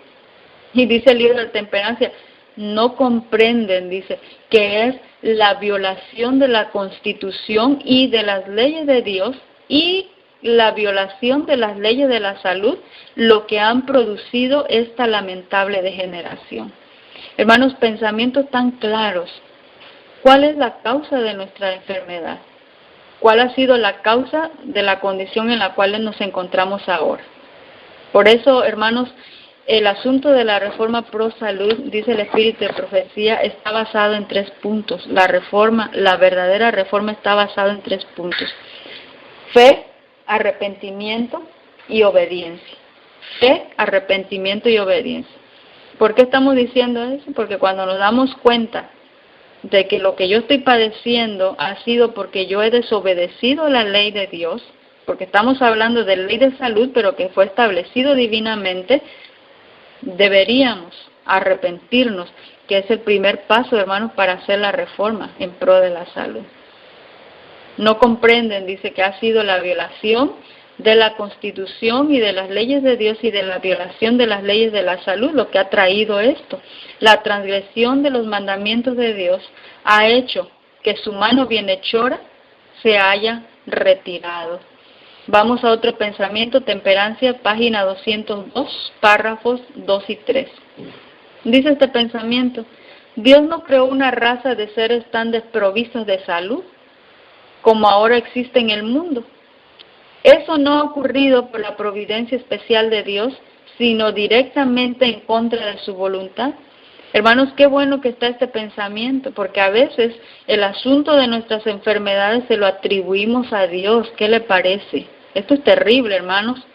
Y dice el libro de Temperancia, no comprenden, dice, que es la violación de la Constitución y de las leyes de Dios y la violación de las leyes de la salud lo que han producido esta lamentable degeneración. Hermanos, pensamientos tan claros. ¿Cuál es la causa de nuestra enfermedad? ¿Cuál ha sido la causa de la condición en la cual nos encontramos ahora? Por eso, hermanos, el asunto de la reforma pro salud, dice el espíritu de profecía, está basado en 3 puntos. La verdadera reforma está basada en 3 puntos. Fe, arrepentimiento y obediencia. Fe, arrepentimiento y obediencia. ¿Por qué estamos diciendo eso? Porque cuando nos damos cuenta de que lo que yo estoy padeciendo ha sido porque yo he desobedecido la ley de Dios, porque estamos hablando de ley de salud, pero que fue establecido divinamente, deberíamos arrepentirnos, que es el primer paso, hermanos, para hacer la reforma en pro de la salud. No comprenden, dice, que ha sido la violación de la Constitución y de las leyes de Dios y de la violación de las leyes de la salud lo que ha traído esto. La transgresión de los mandamientos de Dios ha hecho que su mano bienhechora se haya retirado. Vamos a otro pensamiento, Temperancia, página 202, párrafos 2 y 3. Dice este pensamiento, Dios no creó una raza de seres tan desprovistos de salud como ahora existe en el mundo. Eso no ha ocurrido por la providencia especial de Dios, sino directamente en contra de su voluntad. Hermanos, qué bueno que está este pensamiento, porque a veces el asunto de nuestras enfermedades se lo atribuimos a Dios. ¿Qué le parece? Esto es terrible, hermanos.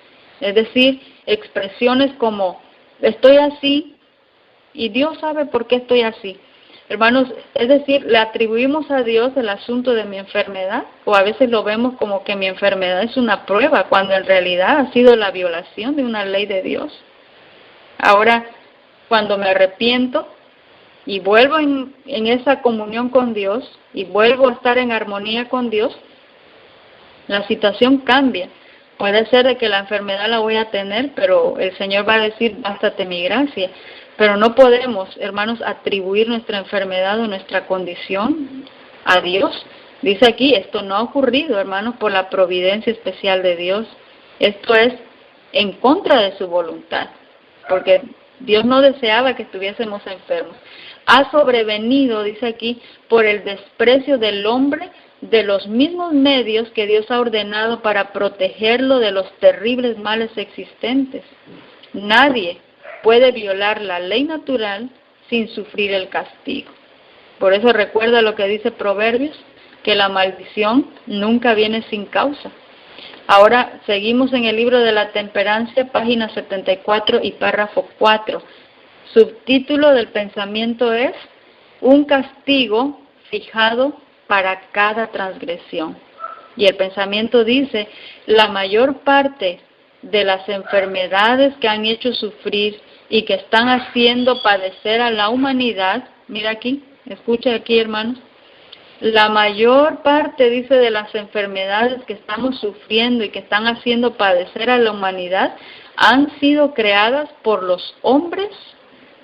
Es decir, expresiones como, estoy así y Dios sabe por qué estoy así. Hermanos, es decir, le atribuimos a Dios el asunto de mi enfermedad, o a veces lo vemos como que mi enfermedad es una prueba, cuando en realidad ha sido la violación de una ley de Dios. Ahora, cuando me arrepiento y vuelvo en esa comunión con Dios, y vuelvo a estar en armonía con Dios, la situación cambia. Puede ser de que la enfermedad la voy a tener, pero el Señor va a decir, bástate mi gracia. Pero no podemos, hermanos, atribuir nuestra enfermedad o nuestra condición a Dios. Dice aquí, esto no ha ocurrido, hermanos, por la providencia especial de Dios. Esto es en contra de su voluntad, porque Dios no deseaba que estuviésemos enfermos. Ha sobrevenido, dice aquí, por el desprecio del hombre de los mismos medios que Dios ha ordenado para protegerlo de los terribles males existentes. Nadie puede violar la ley natural sin sufrir el castigo. Por eso recuerda lo que dice Proverbios, que la maldición nunca viene sin causa. Ahora seguimos en el libro de la Temperancia, página 74 y párrafo 4. Subtítulo del pensamiento es un castigo fijado para cada transgresión. Y el pensamiento dice, la mayor parte de las enfermedades que han hecho sufrir y que están haciendo padecer a la humanidad, mira aquí, escucha aquí, hermanos, la mayor parte, dice, de las enfermedades que estamos sufriendo y que están haciendo padecer a la humanidad han sido creadas por los hombres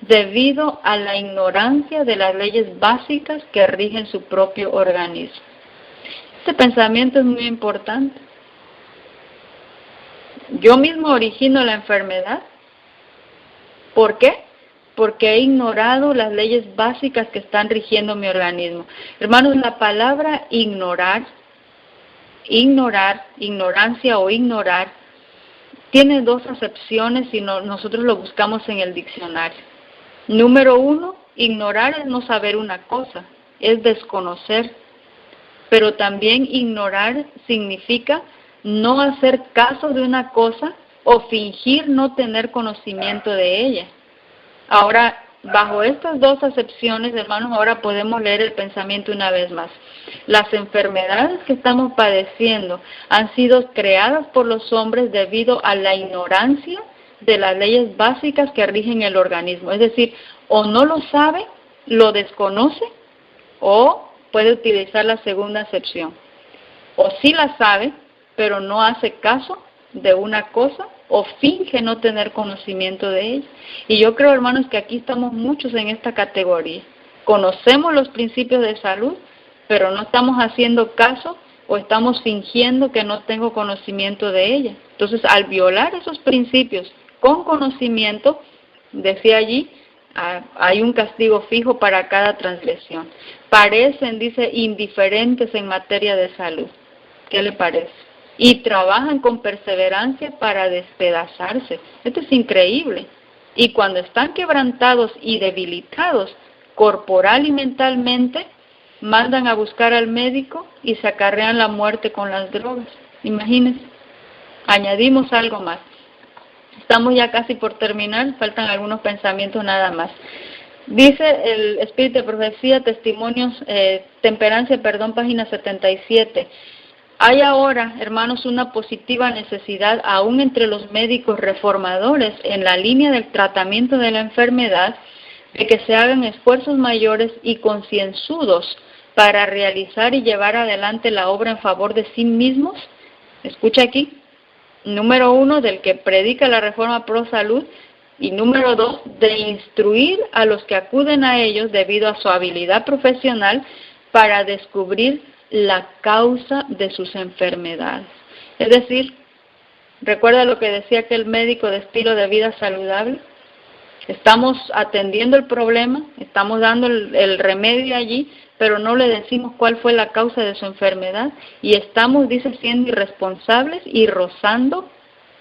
debido a la ignorancia de las leyes básicas que rigen su propio organismo. Este pensamiento es muy importante. Yo mismo origino la enfermedad. ¿Por qué? Porque he ignorado las leyes básicas que están rigiendo mi organismo. Hermanos, la palabra ignorar, ignorancia o ignorar, tiene dos acepciones y nosotros lo buscamos en el diccionario. Número 1, ignorar es no saber una cosa, es desconocer. Pero también ignorar significa no hacer caso de una cosa o fingir no tener conocimiento de ella. Ahora, bajo estas dos acepciones, hermanos, ahora podemos leer el pensamiento una vez más. Las enfermedades que estamos padeciendo han sido creadas por los hombres debido a la ignorancia de las leyes básicas que rigen el organismo. Es decir, o no lo sabe, lo desconoce, o puede utilizar la segunda acepción. O sí la sabe, pero no hace caso de una cosa, o finge no tener conocimiento de ella. Y yo creo, hermanos, que aquí estamos muchos en esta categoría. Conocemos los principios de salud, pero no estamos haciendo caso o estamos fingiendo que no tengo conocimiento de ella. Entonces, al violar esos principios con conocimiento, decía allí, hay un castigo fijo para cada transgresión. Parecen, dice, indiferentes en materia de salud. ¿Qué le parece? Y trabajan con perseverancia para despedazarse. Esto es increíble. Y cuando están quebrantados y debilitados, corporal y mentalmente, mandan a buscar al médico y se acarrean la muerte con las drogas. Imagínense. Añadimos algo más. Estamos ya casi por terminar, faltan algunos pensamientos nada más. Dice el Espíritu de Profecía, Temperancia, página 77. Hay ahora, hermanos, una positiva necesidad, aún entre los médicos reformadores, en la línea del tratamiento de la enfermedad, de que se hagan esfuerzos mayores y concienzudos para realizar y llevar adelante la obra en favor de sí mismos. Escucha aquí. Número 1, del que predica la reforma pro salud, y número 2, de instruir a los que acuden a ellos debido a su habilidad profesional para descubrir la causa de sus enfermedades. Es decir, recuerda lo que decía aquel médico de estilo de vida saludable. Estamos atendiendo el problema, estamos dando el remedio allí, pero no le decimos cuál fue la causa de su enfermedad y estamos, dice, siendo irresponsables y rozando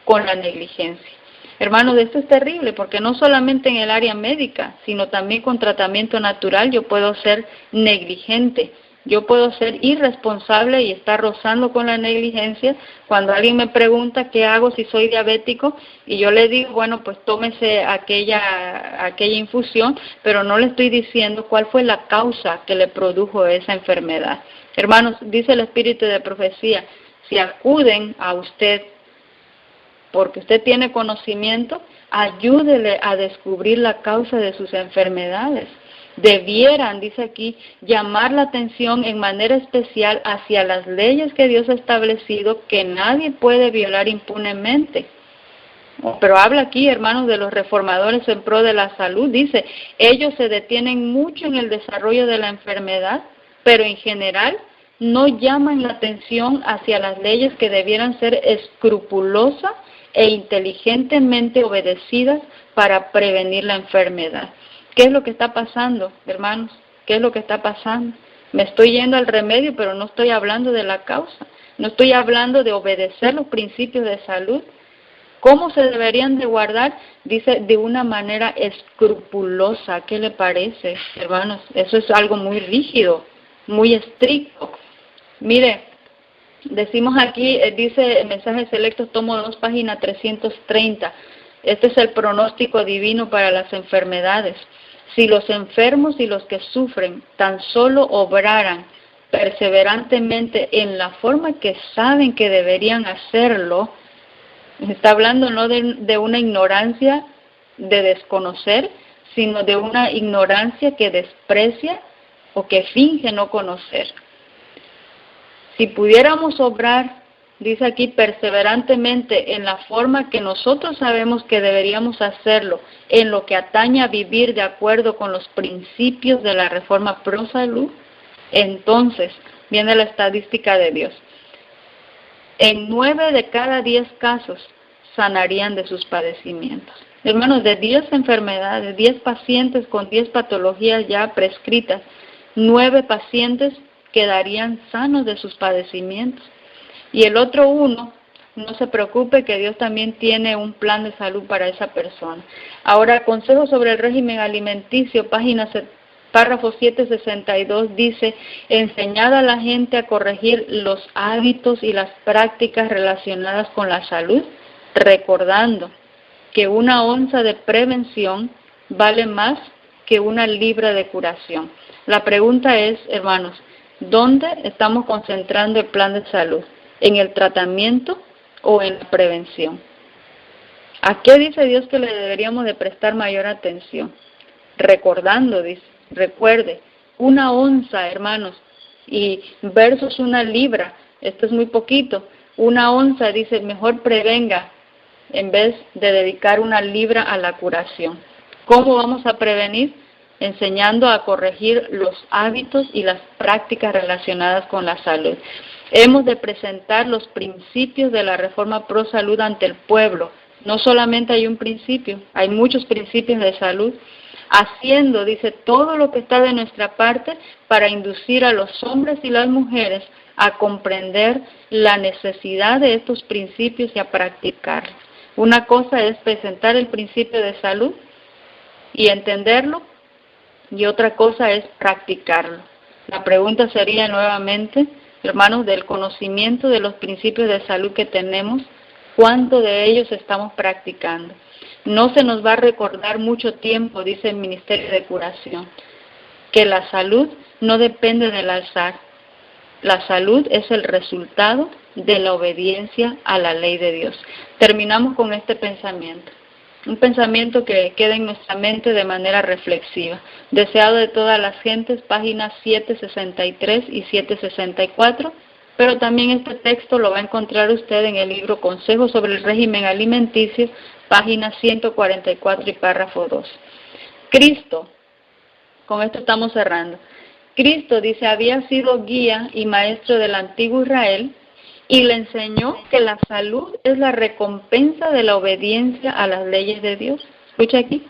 con la negligencia. Hermanos, esto es terrible porque no solamente en el área médica, sino también con tratamiento natural yo puedo ser negligente. Yo puedo ser irresponsable y estar rozando con la negligencia cuando alguien me pregunta qué hago si soy diabético y yo le digo, bueno, pues tómese aquella infusión, pero no le estoy diciendo cuál fue la causa que le produjo esa enfermedad. Hermanos, dice el Espíritu de Profecía, si acuden a usted porque usted tiene conocimiento, ayúdele a descubrir la causa de sus enfermedades. Debieran, dice aquí, llamar la atención en manera especial hacia las leyes que Dios ha establecido que nadie puede violar impunemente. Pero habla aquí, hermanos, de los reformadores en pro de la salud. Dice, ellos se detienen mucho en el desarrollo de la enfermedad, pero en general no llaman la atención hacia las leyes que debieran ser escrupulosas e inteligentemente obedecidas para prevenir la enfermedad. ¿Qué es lo que está pasando, hermanos? ¿Qué es lo que está pasando? Me estoy yendo al remedio, pero no estoy hablando de la causa. No estoy hablando de obedecer los principios de salud. ¿Cómo se deberían de guardar? Dice, de una manera escrupulosa. ¿Qué le parece, hermanos? Eso es algo muy rígido, muy estricto. Mire, decimos aquí, dice Mensajes Selectos, tomo 2, página 330. Este es el pronóstico divino para las enfermedades. Si los enfermos y los que sufren tan solo obraran perseverantemente en la forma que saben que deberían hacerlo, está hablando no de una ignorancia de desconocer, sino de una ignorancia que desprecia o que finge no conocer. Si pudiéramos obrar, dice aquí, perseverantemente en la forma que nosotros sabemos que deberíamos hacerlo, en lo que atañe a vivir de acuerdo con los principios de la Reforma Pro Salud, entonces viene la estadística de Dios. En 9 de cada 10 casos sanarían de sus padecimientos. Hermanos, de 10 enfermedades, 10 pacientes con 10 patologías ya prescritas, 9 pacientes quedarían sanos de sus padecimientos. Y el otro uno, no se preocupe que Dios también tiene un plan de salud para esa persona. Ahora, Consejo sobre el régimen alimenticio, párrafo 762 dice: enseñad a la gente a corregir los hábitos y las prácticas relacionadas con la salud, recordando que una onza de prevención vale más que una libra de curación. La pregunta es, hermanos, ¿dónde estamos concentrando el plan de salud? ¿En el tratamiento o en la prevención? ¿A qué dice Dios que le deberíamos de prestar mayor atención? Recordando, dice, recuerde, una onza, hermanos, y versus una libra, esto es muy poquito. Una onza, dice, mejor prevenga en vez de dedicar una libra a la curación. ¿Cómo vamos a prevenir? Enseñando a corregir los hábitos y las prácticas relacionadas con la salud. Hemos de presentar los principios de la Reforma Pro Salud ante el pueblo. No solamente hay un principio, hay muchos principios de salud. Haciendo, dice, todo lo que está de nuestra parte para inducir a los hombres y las mujeres a comprender la necesidad de estos principios y a practicarlos. Una cosa es presentar el principio de salud y entenderlo, y otra cosa es practicarlo. La pregunta sería nuevamente, hermanos, del conocimiento de los principios de salud que tenemos, ¿cuánto de ellos estamos practicando? No se nos va a recordar mucho tiempo, dice el Ministerio de Curación, que la salud no depende del azar. La salud es el resultado de la obediencia a la ley de Dios. Terminamos con este pensamiento. Un pensamiento que queda en nuestra mente de manera reflexiva. Deseado de todas las gentes, páginas 763 y 764, pero también este texto lo va a encontrar usted en el libro Consejo sobre el régimen alimenticio, páginas 144 y párrafo 2. Cristo, con esto estamos cerrando. Cristo, dice, había sido guía y maestro del antiguo Israel, y le enseñó que la salud es la recompensa de la obediencia a las leyes de Dios. Escucha aquí.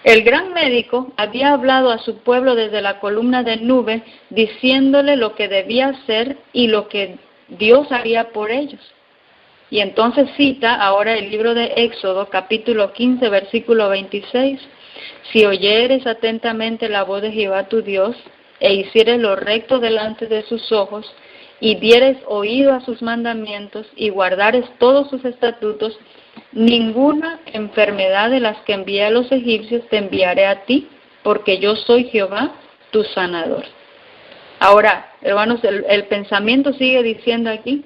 El gran médico había hablado a su pueblo desde la columna de nube, diciéndole lo que debía hacer y lo que Dios haría por ellos. Y entonces cita ahora el libro de Éxodo, capítulo 15, versículo 26. Si oyeres atentamente la voz de Jehová tu Dios, e hicieres lo recto delante de sus ojos, y dieres oído a sus mandamientos, y guardares todos sus estatutos, ninguna enfermedad de las que envié a los egipcios te enviaré a ti, porque yo soy Jehová, tu sanador. Ahora, hermanos, el pensamiento sigue diciendo aquí,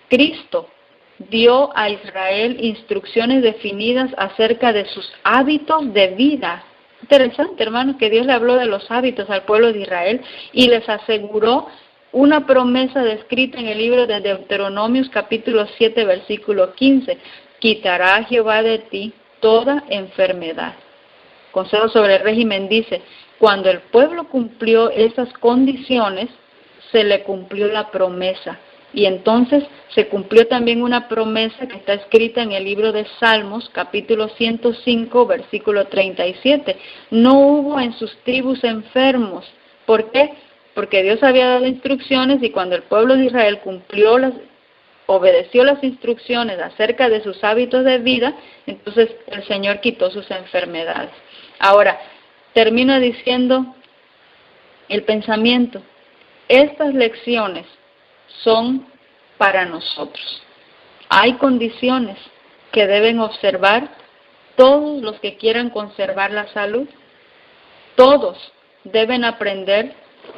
Cristo dio a Israel instrucciones definidas acerca de sus hábitos de vida. Interesante, hermanos, que Dios le habló de los hábitos al pueblo de Israel y les aseguró una promesa descrita en el libro de Deuteronomios capítulo 7, versículo 15. Quitará a Jehová de ti toda enfermedad. Consejo sobre el régimen dice, cuando el pueblo cumplió esas condiciones, se le cumplió la promesa. Y entonces se cumplió también una promesa que está escrita en el libro de Salmos, capítulo 105, versículo 37. No hubo en sus tribus enfermos. ¿Por qué? Porque Dios había dado instrucciones y cuando el pueblo de Israel obedeció las instrucciones acerca de sus hábitos de vida, entonces el Señor quitó sus enfermedades. Ahora, termino diciendo el pensamiento. Estas lecciones son para nosotros. Hay condiciones que deben observar todos los que quieran conservar la salud, todos deben aprender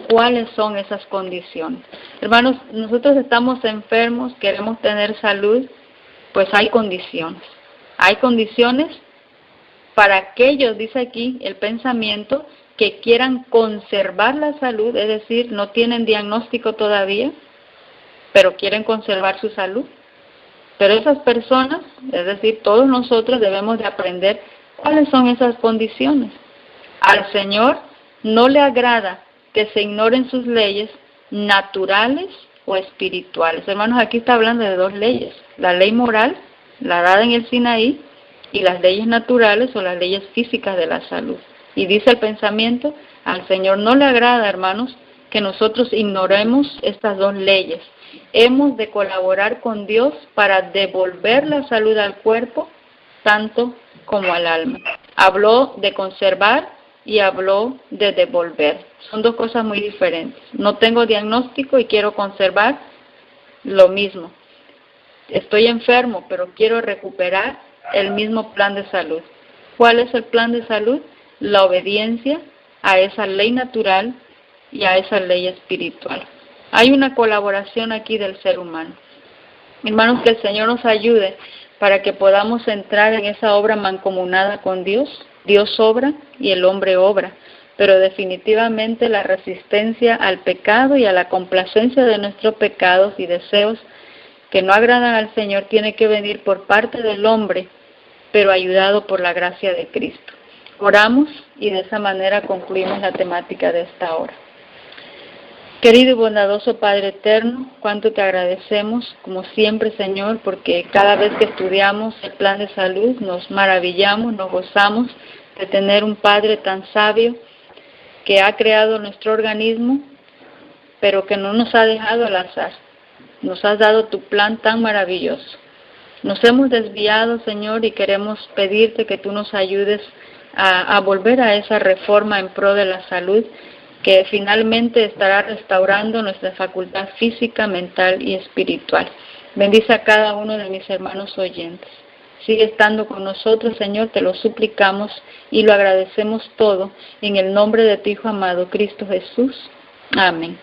cuáles son esas condiciones. Hermanos, nosotros estamos enfermos, queremos tener salud, pues hay condiciones. Hay condiciones para aquellos, dice aquí el pensamiento, que quieran conservar la salud, es decir, no tienen diagnóstico todavía, pero quieren conservar su salud. Pero esas personas, es decir, todos nosotros debemos de aprender cuáles son esas condiciones. Al Señor no le agrada que se ignoren sus leyes naturales o espirituales. Hermanos, aquí está hablando de dos leyes: la ley moral, la dada en el Sinaí, y las leyes naturales o las leyes físicas de la salud. Y dice el pensamiento, al Señor no le agrada, hermanos, que nosotros ignoremos estas dos leyes. Hemos de colaborar con Dios para devolver la salud al cuerpo, tanto como al alma. Habló de conservar y habló de devolver. Son dos cosas muy diferentes. No tengo diagnóstico y quiero conservar, lo mismo. Estoy enfermo, pero quiero recuperar el mismo plan de salud. ¿Cuál es el plan de salud? La obediencia a esa ley natural y a esa ley espiritual. Hay una colaboración aquí del ser humano. Hermanos, que el Señor nos ayude para que podamos entrar en esa obra mancomunada con Dios. Dios obra y el hombre obra, pero definitivamente la resistencia al pecado y a la complacencia de nuestros pecados y deseos que no agradan al Señor tiene que venir por parte del hombre, pero ayudado por la gracia de Cristo. Oramos y de esa manera concluimos la temática de esta hora. Querido y bondadoso Padre eterno, cuánto te agradecemos, como siempre, Señor, porque cada vez que estudiamos el plan de salud nos maravillamos, nos gozamos de tener un Padre tan sabio que ha creado nuestro organismo, pero que no nos ha dejado al azar. Nos has dado tu plan tan maravilloso. Nos hemos desviado, Señor, y queremos pedirte que tú nos ayudes a volver a esa reforma en pro de la salud, que finalmente estará restaurando nuestra facultad física, mental y espiritual. Bendice a cada uno de mis hermanos oyentes. Sigue estando con nosotros, Señor, te lo suplicamos y lo agradecemos todo en el nombre de tu Hijo amado, Cristo Jesús. Amén.